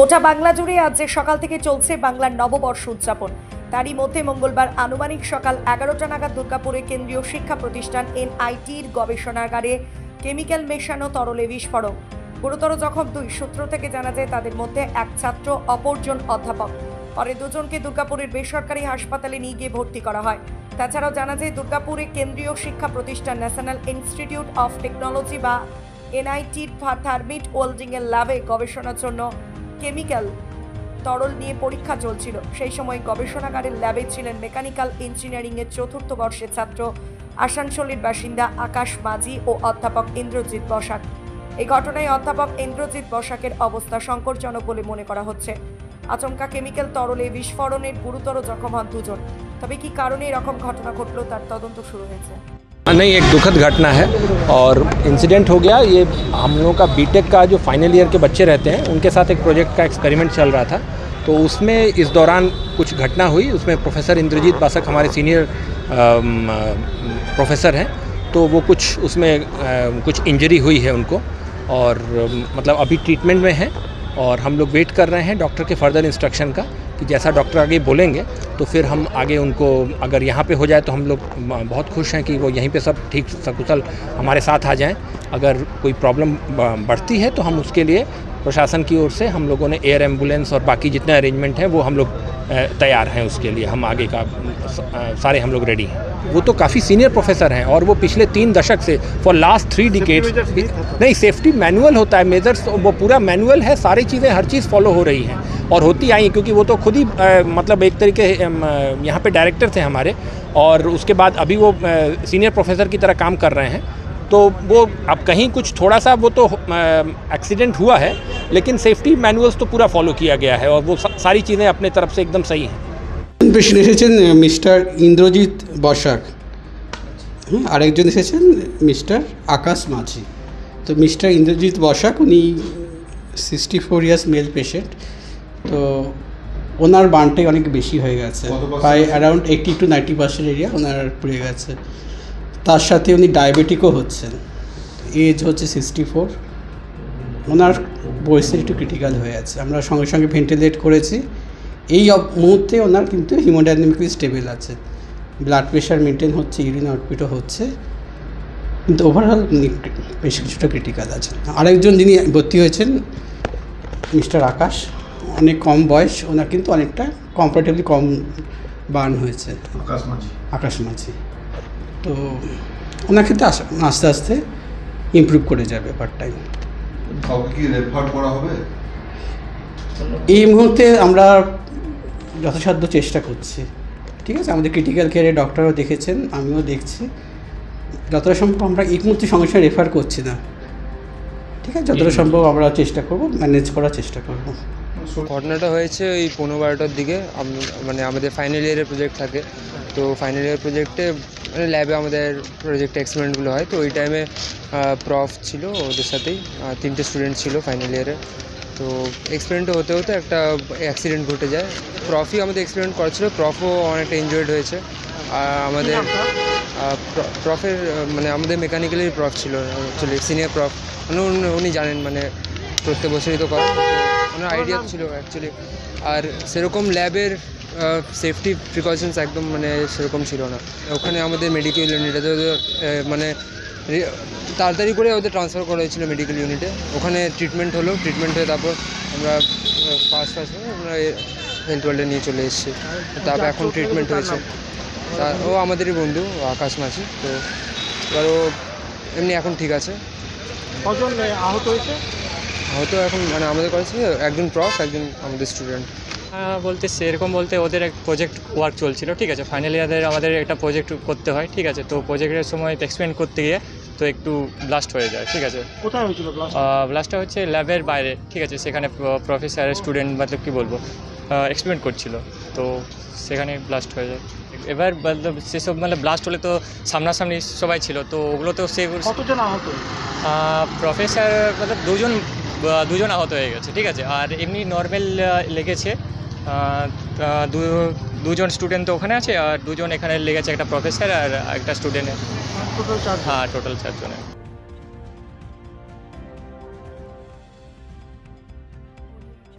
গোটা বাংলা জুড়ে আজ যে সকাল থেকে চলছে বাংলার নববর্ষ উদযাপন। তারই মধ্যে মঙ্গলবার আনুমানিক সকাল 11টা নাগাদ দুর্গাপুরে কেন্দ্রীয় শিক্ষা প্রতিষ্ঠান এনআইটির গবেষণাগারে কেমিক্যাল মেশানো তরলে বিস্ফোরণ। গুরুতর জখম 2 সূত্র থেকে জানা যায় তাদের মধ্যে এক ছাত্র, অপরজন অধ্যাপক। পরে দুজনকে দুর্গাপুরের বেসরকারি হাসপাতালে নিয়ে গিয়ে ভর্তি করা হয়। তাছাড়াও জানা যায় দুর্গাপুরে কেন্দ্রীয় শিক্ষা প্রতিষ্ঠান ন্যাশনাল ইনস্টিটিউট অফ টেকনোলজি বা এনআইটির থার্মিট ওয়েল্ডিং এর ল্যাবে গবেষণার জন্য কেমিক্যাল তরল নিয়ে পরীক্ষা চলছিল। সেই সময় গবেষণাগারের ল্যাবে ছিলেন মেকানিক্যাল ইঞ্জিনিয়ারিং এর 4র্থ বর্ষের ছাত্র আসানসোলের বাসিন্দা আকাশ মাঝি ও অধ্যাপক ইন্দ্রজিৎ বসাক। এই ঘটনায় অধ্যাপক ইন্দ্রজিৎ বসাকের অবস্থা সংকটজনক বলে মনে করা হচ্ছে। আচমকা কেমিক্যাল তরলে বিস্ফোরণের গুরুতর জখম হন দুজন। তবে কি কারণে এরকম ঘটনা ঘটলো তার তদন্ত শুরু হয়েছে। नहीं, एक दुखद घटना है और इंसिडेंट हो गया। ये हम लोगों का बीटेक का जो फाइनल ईयर के बच्चे रहते हैं उनके साथ एक प्रोजेक्ट का एक्सपेरिमेंट चल रहा था, तो उसमें इस दौरान कुछ घटना हुई। उसमें प्रोफेसर इंद्रजीत बासक हमारे सीनियर प्रोफेसर हैं, तो वो कुछ उसमें कुछ इंजरी हुई है उनको और मतलब अभी ट्रीटमेंट में हैं और हम लोग वेट कर रहे हैं डॉक्टर के फर्दर इंस्ट्रक्शन का कि जैसा डॉक्टर आगे बोलेंगे तो फिर हम आगे उनको, अगर यहाँ पे हो जाए तो हम लोग बहुत खुश हैं कि वो यहीं पे सब ठीक सकुशल हमारे साथ आ जाएं। अगर कोई प्रॉब्लम बढ़ती है तो हम उसके लिए प्रशासन की ओर से हम लोगों ने एयर एम्बुलेंस और बाकी जितने अरेंजमेंट हैं वो हम लोग तैयार हैं। उसके लिए हम आगे का सारे हम लोग रेडी हैं। वो तो काफ़ी सीनियर प्रोफेसर हैं और वो पिछले 3 दशक से फॉर लास्ट 3 डिकेड्स, नहीं सेफ्टी मैनुअल होता है, मेजर्स वो पूरा मैनुअल है, सारी चीज़ें हर चीज़ फॉलो हो रही हैं और होती आई, क्योंकि वो तो खुद ही मतलब एक तरीके यहाँ पे डायरेक्टर थे हमारे और उसके बाद अभी वो सीनियर प्रोफेसर की तरह काम कर रहे हैं। तो वो अब कहीं कुछ थोड़ा सा वो तो एक्सीडेंट हुआ है, लेकिन सेफ्टी मैनुअल्स तो पूरा फॉलो किया गया है और वो सारी चीज़ें अपने तरफ से एकदम सही हैं। পেশেন্ট এসেছেন মিস্টার ইন্দ্রজিৎ বসাক, আরেকজন এসেছেন মিস্টার আকাশ মাঝি। তো মিস্টার ইন্দ্রজিৎ বসাক উনি 64 ইয়ার্স মেল পেশেন্ট। তো ওনার বানটাই অনেক বেশি হয়ে গেছে, প্রায় অ্যারাউন্ড 80 to 90% এরিয়া ওনার পুড়ে গেছে। তার সাথে উনি ডায়াবেটিকও হচ্ছেন, এজ হচ্ছে 64। ওনার পরিস্থিতি একটু ক্রিটিক্যাল হয়ে আছে, আমরা সঙ্গে সঙ্গে ভেন্টিলেট করেছি। এই মুহূর্তে ওনার কিন্তু হিমোডাইনামিক্যালি স্টেবল আছে, ব্লাড প্রেশার মেনটেন হচ্ছে, ইউরিন আউটপুটও হচ্ছে, কিন্তু ওভারঅল বেশ কিছুটা ক্রিটিক্যাল আছে। আরেকজন যিনি ভর্তি হয়েছেন মিস্টার আকাশ, অনেক কম বয়স, ওনার কিন্তু অনেকটা কম্পারেটিভলি কম বার্ন হয়েছে, আকাশ মাঝি। তো ওনার ক্ষেত্রে আস্তে আস্তে ইমপ্রুভ করে যাবে পার টাইম। কি রেফার করা হবে? এই মুহূর্তে আমরা যথাসাধ্য চেষ্টা করছি, ঠিক আছে। আমাদের ক্রিটিক্যাল কেয়ারে ডক্টরও দেখেছেন, আমিও দেখছি। যতটা সম্ভব আমরা এই মুহূর্তে সঙ্গে সঙ্গে রেফার করছি না, ঠিক আছে। যতটা সম্ভব আমরা চেষ্টা করব, ম্যানেজ করার চেষ্টা করব। ঘটনাটা হয়েছে ওই 15-12টার দিকে। মানে আমাদের ফাইনাল ইয়ারের প্রজেক্ট থাকে, তো ফাইনাল ইয়ার প্রজেক্টে মানে ল্যাবে আমাদের প্রজেক্ট এক্সপেরিমেন্টগুলো হয়। তো ওই টাইমে প্রফ ছিল ওদের সাথেই, 3টে স্টুডেন্ট ছিল ফাইনাল ইয়ারে। তো এক্সপেরিমেন্ট হতে হতে একটা অ্যাক্সিডেন্ট ঘটে যায়। প্রফই আমাদের এক্সপেরিমেন্ট করেছিল, প্রফও অনেকটা ইনজয়েড হয়েছে। আর আমাদের প্রফের মানে আমাদের মেকানিক্যালের প্রফ ছিল অ্যাকচুয়ালি, সিনিয়র প্রফ। মানে উনি জানেন, মানে প্রত্যেক বছরই তো করেন, ওনার আইডিয়া ছিল অ্যাকচুয়ালি। আর সেরকম ল্যাবের সেফটি প্রিকশনস একদম মানে সেরকম ছিল না ওখানে। আমাদের মেডিকেল ইউনিটে মানে তাড়াতাড়ি করে ওদের ট্রান্সফার করা হয়েছিল মেডিকেল ইউনিটে। ওখানে ট্রিটমেন্ট হলো, ট্রিটমেন্ট হয়ে তারপর আমরা ফার্স্ট আমরা হেলথ ওয়ার্ল্ডে নিয়ে চলে এসেছি। তারপর এখন ট্রিটমেন্ট হয়েছে। ও আমাদেরই বন্ধু আকাশ মাঝি। তো এবার ও এমনি এখন ঠিক আছে। কজন আহত হয়েছে? আহত এখন মানে আমাদের কলেজে একজন প্রফ, একজন আমাদের স্টুডেন্ট। বলতে সেরকম বলতে ওদের এক প্রজেক্ট ওয়ার্ক চলছিল, ঠিক আছে। ফাইনাল ইয়ারের আমাদের একটা প্রজেক্ট করতে হয়, ঠিক আছে। তো প্রজেক্টের সময় এক্সপ্লেন করতে গিয়ে তো একটু ব্লাস্ট হয়ে যায়, ঠিক আছে। কোথায় হয়েছিল ব্লাস্ট? ব্লাস্টটা হচ্ছে ল্যাবের বাইরে, ঠিক আছে। সেখানে প্রফেসর স্টুডেন্ট মতলব কী বলবো এক্সপেরিমেন্ট করছিল, তো সেখানে ব্লাস্ট হয়ে যায়। এবার সেসব মানে ব্লাস্ট হলে তো সামনাসামনি সবাই ছিল, তো ওগুলো তো সে কতজন আহত? প্রফেসর মতলব দুজন আহত হয়ে গেছে, ঠিক আছে। আর এমনি নর্মাল লেগেছে দুজন স্টুডেন্ট তো ওখানে আছে, আর দুজন এখানে লেগেছে, একটা প্রফেসর আর একটা স্টুডেন্টের। টোটাল 4? হ্যাঁ, টোটাল 4 জনের।